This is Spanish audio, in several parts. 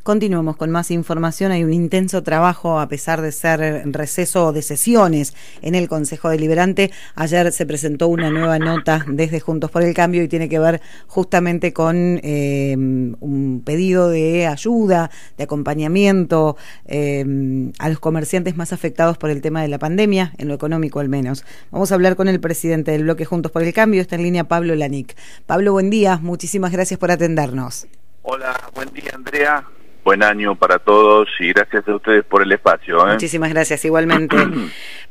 Continuamos con más información. Hay un intenso trabajo a pesar de ser receso de sesiones en el Consejo Deliberante. Ayer se presentó una nueva nota desde Juntos por el Cambio y tiene que ver justamente con un pedido de ayuda, de acompañamiento a los comerciantes más afectados por el tema de la pandemia, en lo económico al menos. Vamos a hablar con el presidente del bloque Juntos por el Cambio. Está en línea Pablo Lanic. Pablo, buen día. Muchísimas gracias por atendernos. Hola, buen día, Andrea. Buen año para todos y gracias a ustedes por el espacio. Muchísimas gracias, igualmente.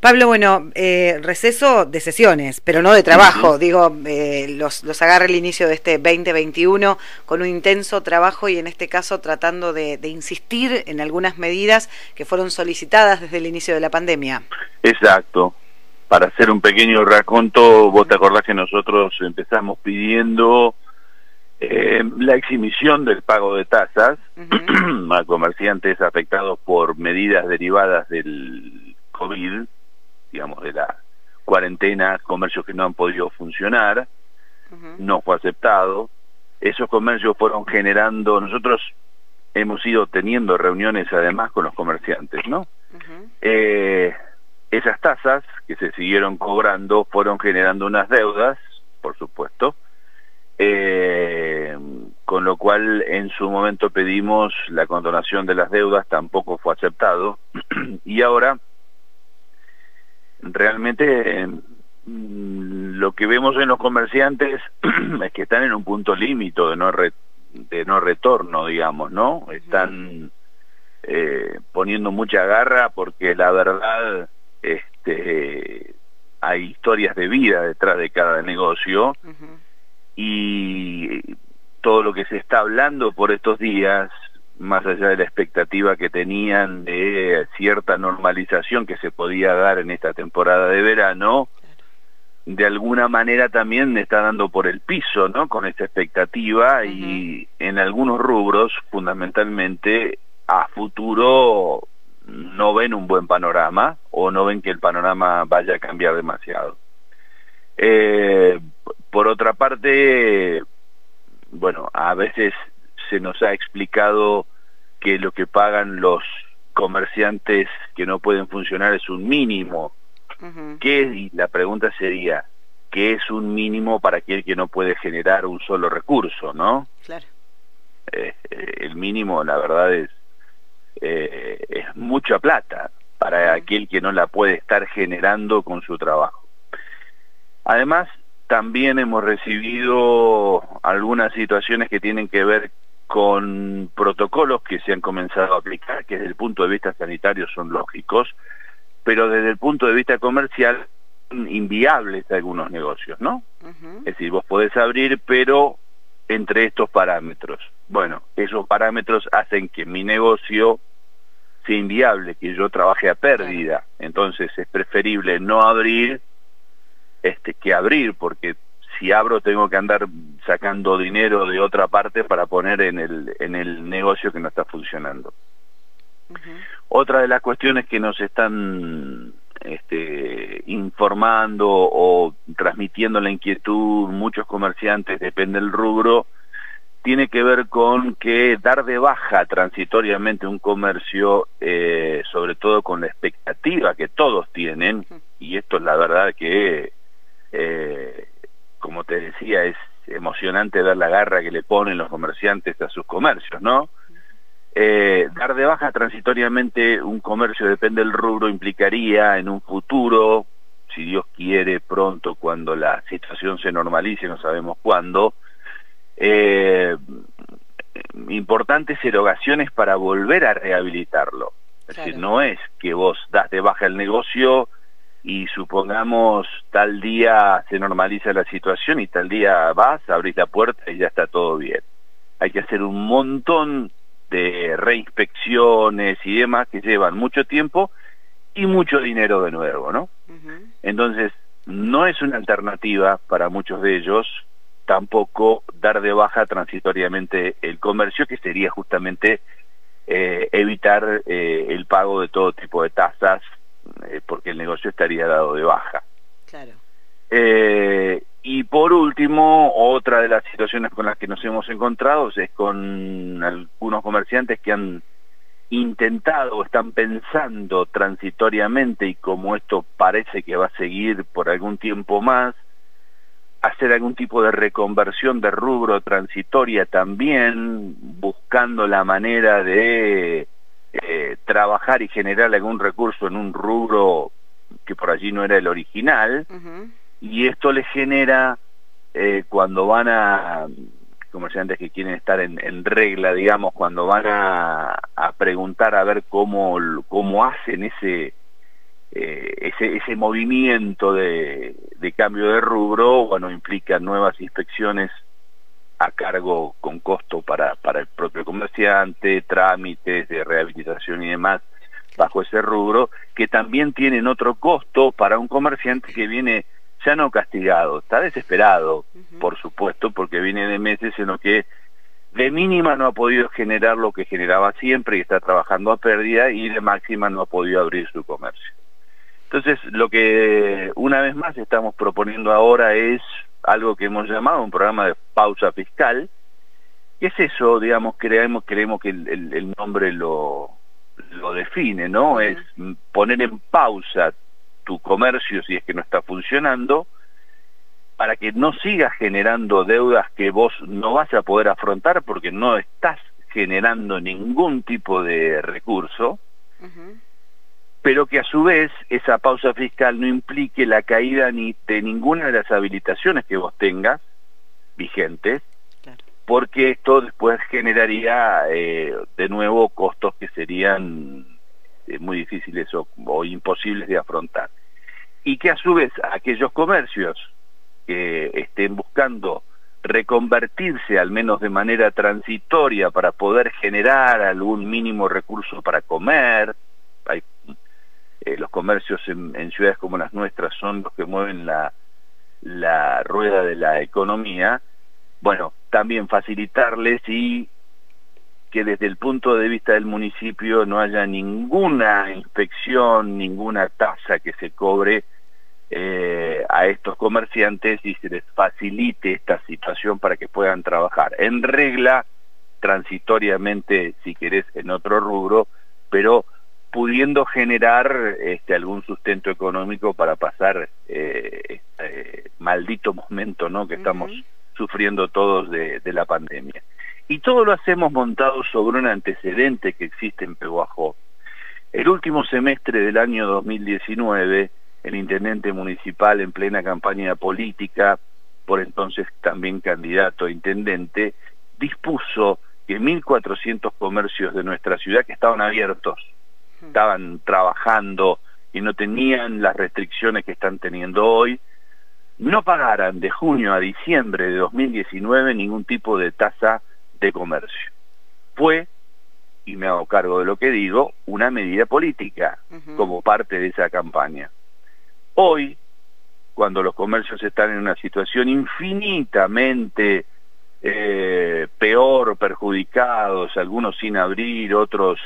Pablo, bueno, receso de sesiones, pero no de trabajo. Digo, los agarra el inicio de este 2021 con un intenso trabajo y en este caso tratando de insistir en algunas medidas que fueron solicitadas desde el inicio de la pandemia. Exacto. Para hacer un pequeño raconto, vos te acordás que nosotros empezamos pidiendo la exhibición del pago de tasas a comerciantes afectados por medidas derivadas del COVID, digamos de la cuarentena, comercios que no han podido funcionar, no fue aceptado. Esos comercios fueron generando, nosotros hemos ido teniendo reuniones además con los comerciantes, ¿no? Esas tasas que se siguieron cobrando fueron generando unas deudas, por supuesto, con lo cual en su momento pedimos la condonación de las deudas, tampoco fue aceptado, y ahora realmente lo que vemos en los comerciantes es que están en un punto límite de no retorno, digamos, ¿no? Están poniendo mucha garra porque la verdad hay historias de vida detrás de cada negocio. Y todo lo que se está hablando por estos días, más allá de la expectativa que tenían de cierta normalización que se podía dar en esta temporada de verano, de alguna manera también está dando por el piso, ¿no? Con esta expectativa y en algunos rubros, fundamentalmente, a futuro no ven un buen panorama o no ven que el panorama vaya a cambiar demasiado. Por otra parte, bueno, a veces se nos ha explicado que lo que pagan los comerciantes que no pueden funcionar es un mínimo. Y la pregunta sería, ¿qué es un mínimo para aquel que no puede generar un solo recurso, no? Claro. El mínimo, la verdad, es mucha plata para aquel que no la puede estar generando con su trabajo. Además, también hemos recibido algunas situaciones que tienen que ver con protocolos que se han comenzado a aplicar, que desde el punto de vista sanitario son lógicos, pero desde el punto de vista comercial son inviables algunos negocios, ¿no? Es decir, vos podés abrir, pero entre estos parámetros. Bueno, esos parámetros hacen que mi negocio sea inviable, que yo trabaje a pérdida. Entonces es preferible no abrir que abrir, porque si abro tengo que andar sacando dinero de otra parte para poner en el negocio que no está funcionando. Otra de las cuestiones que nos están informando o transmitiendo la inquietud muchos comerciantes, depende del rubro, tiene que ver con que dar de baja transitoriamente un comercio, sobre todo con la expectativa que todos tienen, y esto es la verdad que como te decía, es emocionante ver la garra que le ponen los comerciantes a sus comercios, ¿no? Dar de baja transitoriamente un comercio, depende del rubro, implicaría en un futuro, si Dios quiere, pronto, cuando la situación se normalice, no sabemos cuándo, importantes erogaciones para volver a rehabilitarlo. Es decir, no es que vos das de baja el negocio y supongamos tal día se normaliza la situación y tal día vas, abrís la puerta y ya está todo bien. Hay que hacer un montón de reinspecciones y demás que llevan mucho tiempo y mucho dinero de nuevo, ¿no? Entonces, no es una alternativa para muchos de ellos tampoco dar de baja transitoriamente el comercio, que sería justamente evitar el pago de todo tipo de tasas, porque el negocio estaría dado de baja. Claro. Y por último, otra de las situaciones con las que nos hemos encontrado es con algunos comerciantes que han intentado o están pensando transitoriamente, y como esto parece que va a seguir por algún tiempo más, hacer algún tipo de reconversión de rubro transitoria también, buscando la manera de trabajar y generar algún recurso en un rubro que por allí no era el original. Y esto les genera, cuando van a comerciantes que quieren estar en regla, digamos, cuando van a preguntar a ver cómo hacen ese movimiento de cambio de rubro, bueno, implica nuevas inspecciones a cargo con costo para el propio comerciante, trámites de rehabilitación y demás bajo ese rubro, que también tienen otro costo para un comerciante que viene ya no castigado, está desesperado, por supuesto, porque viene de meses en los que de mínima no ha podido generar lo que generaba siempre y está trabajando a pérdida, y de máxima no ha podido abrir su comercio. Entonces, lo que una vez más estamos proponiendo ahora es algo que hemos llamado un programa de pausa fiscal. Y es eso, digamos, creemos que el nombre lo define, ¿no? Es poner en pausa tu comercio si es que no está funcionando, para que no sigas generando deudas que vos no vas a poder afrontar porque no estás generando ningún tipo de recurso, pero que a su vez esa pausa fiscal no implique la caída ni de ninguna de las habilitaciones que vos tengas vigentes, porque esto después generaría de nuevo costos que serían muy difíciles o imposibles de afrontar. Y que a su vez aquellos comercios que estén buscando reconvertirse al menos de manera transitoria para poder generar algún mínimo recurso para comer, los comercios en ciudades como las nuestras son los que mueven la rueda de la economía, bueno, también facilitarles, y que desde el punto de vista del municipio no haya ninguna inspección, ninguna tasa que se cobre a estos comerciantes, y se les facilite esta situación para que puedan trabajar en regla, transitoriamente si querés en otro rubro, pero pudiendo generar algún sustento económico para pasar este maldito momento, ¿no?, que estamos sufriendo todos de la pandemia. Y todo lo hacemos montado sobre un antecedente que existe en Pehuajó. El último semestre del año 2019, el intendente municipal, en plena campaña política, por entonces también candidato a intendente, dispuso que 1.400 comercios de nuestra ciudad que estaban abiertos, estaban trabajando y no tenían las restricciones que están teniendo hoy, no pagaran de junio a diciembre de 2019 ningún tipo de tasa de comercio. Fue, y me hago cargo de lo que digo, una medida política como parte de esa campaña. Hoy, cuando los comercios están en una situación infinitamente peor, perjudicados, algunos sin abrir, otros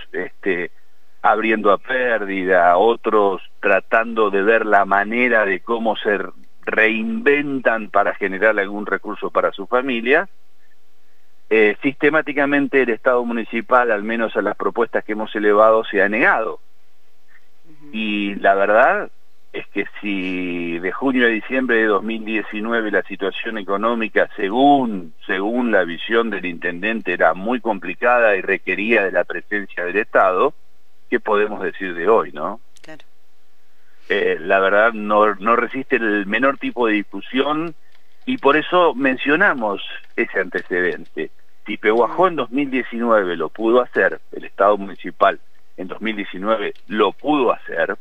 abriendo a pérdida, otros tratando de ver la manera de cómo se reinventan para generar algún recurso para su familia, sistemáticamente el Estado municipal, al menos a las propuestas que hemos elevado, se ha negado. Y la verdad es que si de junio a diciembre de 2019 la situación económica, según la visión del intendente, era muy complicada y requería de la presencia del Estado, ¿qué podemos decir de hoy, no? Claro. La verdad no resiste el menor tipo de discusión, y por eso mencionamos ese antecedente. Si Pehuajó en 2019 lo pudo hacer, el Estado municipal en 2019 lo pudo hacer,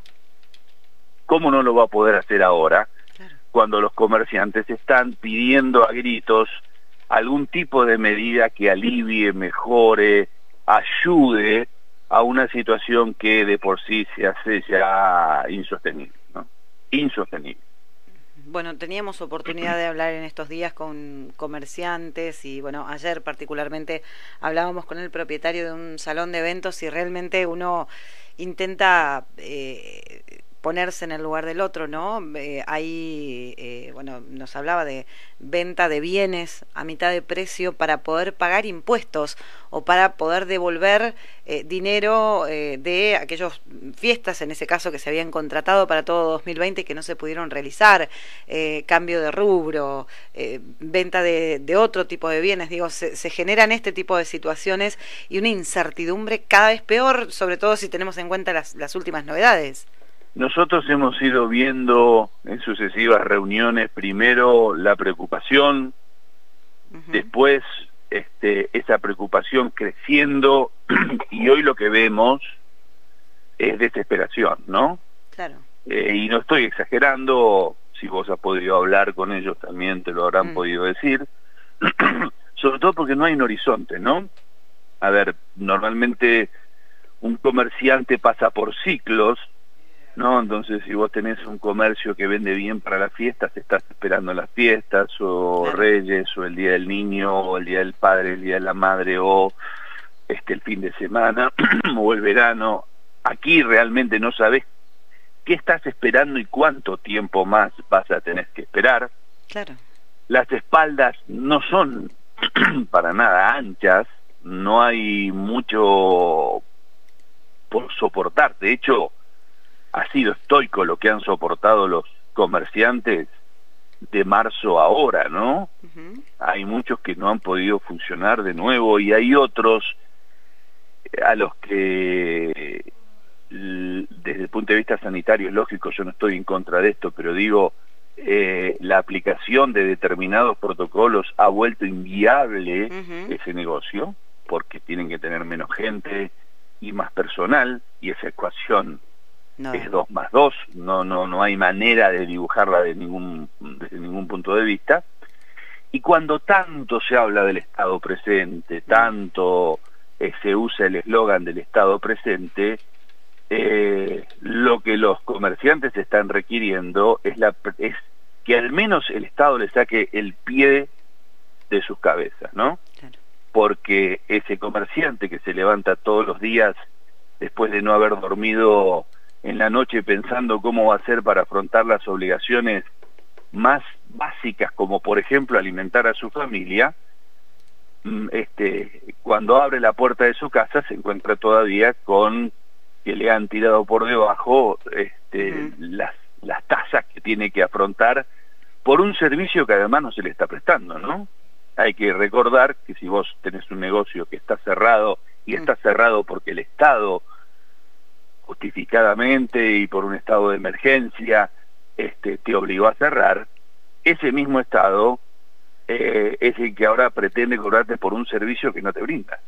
¿cómo no lo va a poder hacer ahora? Claro. Cuando los comerciantes están pidiendo a gritos algún tipo de medida que alivie, mejore, ayude a una situación que de por sí se hace ya insostenible, ¿no? Insostenible. Bueno, teníamos oportunidad de hablar en estos días con comerciantes y, bueno, ayer particularmente hablábamos con el propietario de un salón de eventos, y realmente uno intenta ponerse en el lugar del otro, ¿no? Bueno, nos hablaba de venta de bienes a mitad de precio para poder pagar impuestos o para poder devolver dinero de aquellas fiestas, en ese caso, que se habían contratado para todo 2020 y que no se pudieron realizar, cambio de rubro, venta de otro tipo de bienes. Digo, se generan este tipo de situaciones y una incertidumbre cada vez peor, sobre todo si tenemos en cuenta las últimas novedades. Nosotros hemos ido viendo en sucesivas reuniones, primero la preocupación, después esa preocupación creciendo, y hoy lo que vemos es desesperación, ¿no? Claro. Y no estoy exagerando, si vos has podido hablar con ellos también te lo habrán podido decir, sobre todo porque no hay un horizonte, ¿no? A ver, normalmente un comerciante pasa por ciclos, ¿no? Entonces, si vos tenés un comercio que vende bien para las fiestas, estás esperando las fiestas, o claro, Reyes, o el Día del Niño, o el Día del Padre, el Día de la Madre, o el fin de semana, o el verano. Aquí realmente no sabés qué estás esperando y cuánto tiempo más vas a tener que esperar. claro. Las espaldas no son para nada anchas, no hay mucho por soportar. De hecho, ha sido estoico lo que han soportado los comerciantes de marzo a ahora, ¿no? Hay muchos que no han podido funcionar de nuevo y hay otros a los que desde el punto de vista sanitario es lógico, yo no estoy en contra de esto, pero digo, la aplicación de determinados protocolos ha vuelto inviable ese negocio, porque tienen que tener menos gente y más personal, y esa ecuación es 2 más 2, no hay manera de dibujarla desde ningún punto de vista. Y cuando tanto se habla del Estado presente, tanto se usa el eslogan del Estado presente, lo que los comerciantes están requiriendo es que al menos el Estado le saque el pie de sus cabezas, ¿no? Claro. Porque ese comerciante que se levanta todos los días después de no haber dormido en la noche pensando cómo va a hacer para afrontar las obligaciones más básicas, como por ejemplo alimentar a su familia, cuando abre la puerta de su casa se encuentra todavía con que le han tirado por debajo las tasas que tiene que afrontar por un servicio que además no se le está prestando, ¿no? Hay que recordar que si vos tenés un negocio que está cerrado, y está cerrado porque el Estado justificadamente y por un estado de emergencia te obligó a cerrar, ese mismo Estado es el que ahora pretende cobrarte por un servicio que no te brinda.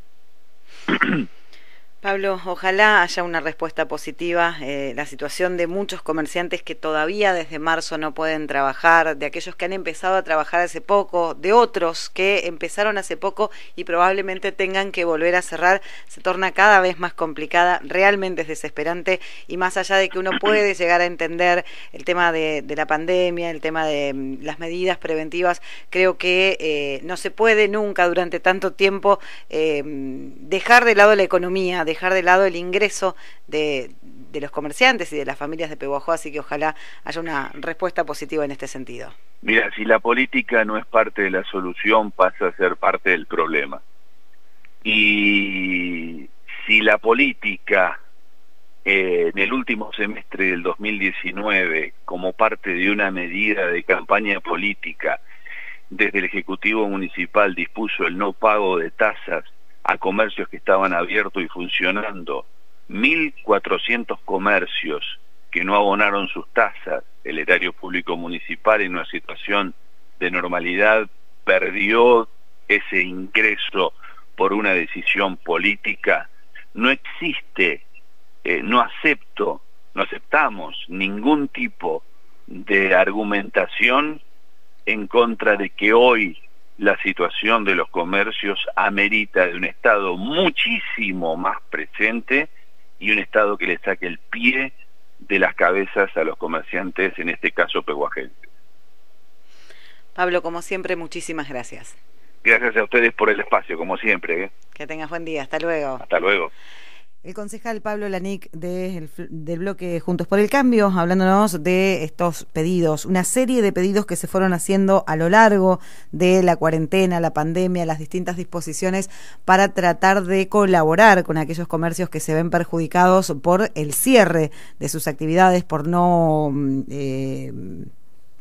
Pablo, ojalá haya una respuesta positiva. La situación de muchos comerciantes que todavía desde marzo no pueden trabajar, de aquellos que han empezado a trabajar hace poco, de otros que empezaron hace poco y probablemente tengan que volver a cerrar, se torna cada vez más complicada, realmente es desesperante, y más allá de que uno puede llegar a entender el tema de la pandemia, el tema de las medidas preventivas, creo que no se puede nunca durante tanto tiempo dejar de lado la economía, dejar de lado el ingreso de los comerciantes y de las familias de Pehuajó, así que ojalá haya una respuesta positiva en este sentido. Mira, si la política no es parte de la solución, pasa a ser parte del problema. Y si la política en el último semestre del 2019, como parte de una medida de campaña política, desde el Ejecutivo Municipal dispuso el no pago de tasas a comercios que estaban abiertos y funcionando, 1.400 comercios que no abonaron sus tasas, el erario público municipal en una situación de normalidad perdió ese ingreso por una decisión política. No existe, no aceptamos ningún tipo de argumentación en contra de que hoy la situación de los comercios amerita de un Estado muchísimo más presente y un Estado que le saque el pie de las cabezas a los comerciantes, en este caso pehuajenses. Pablo, como siempre, muchísimas gracias. Gracias a ustedes por el espacio, como siempre. Que tengas buen día, hasta luego. Hasta luego. El concejal Pablo Lanic del bloque Juntos por el Cambio, hablándonos de estos pedidos, una serie de pedidos que se fueron haciendo a lo largo de la cuarentena, la pandemia, las distintas disposiciones para tratar de colaborar con aquellos comercios que se ven perjudicados por el cierre de sus actividades, por no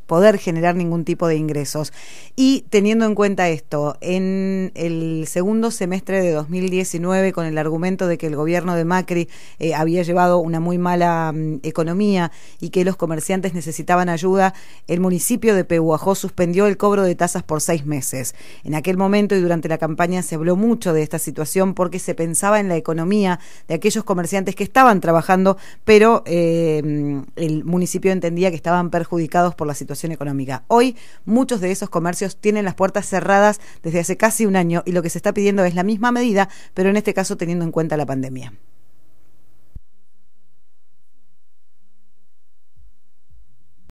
poder generar ningún tipo de ingresos. Y teniendo en cuenta esto, en el segundo semestre de 2019, con el argumento de que el gobierno de Macri había llevado una muy mala economía y que los comerciantes necesitaban ayuda, el municipio de Pehuajó suspendió el cobro de tasas por 6 meses. En aquel momento y durante la campaña se habló mucho de esta situación porque se pensaba en la economía de aquellos comerciantes que estaban trabajando, pero el municipio entendía que estaban perjudicados por la situación económica. Hoy muchos de esos comercios tienen las puertas cerradas desde hace casi un año y lo que se está pidiendo es la misma medida, pero en este caso teniendo en cuenta la pandemia.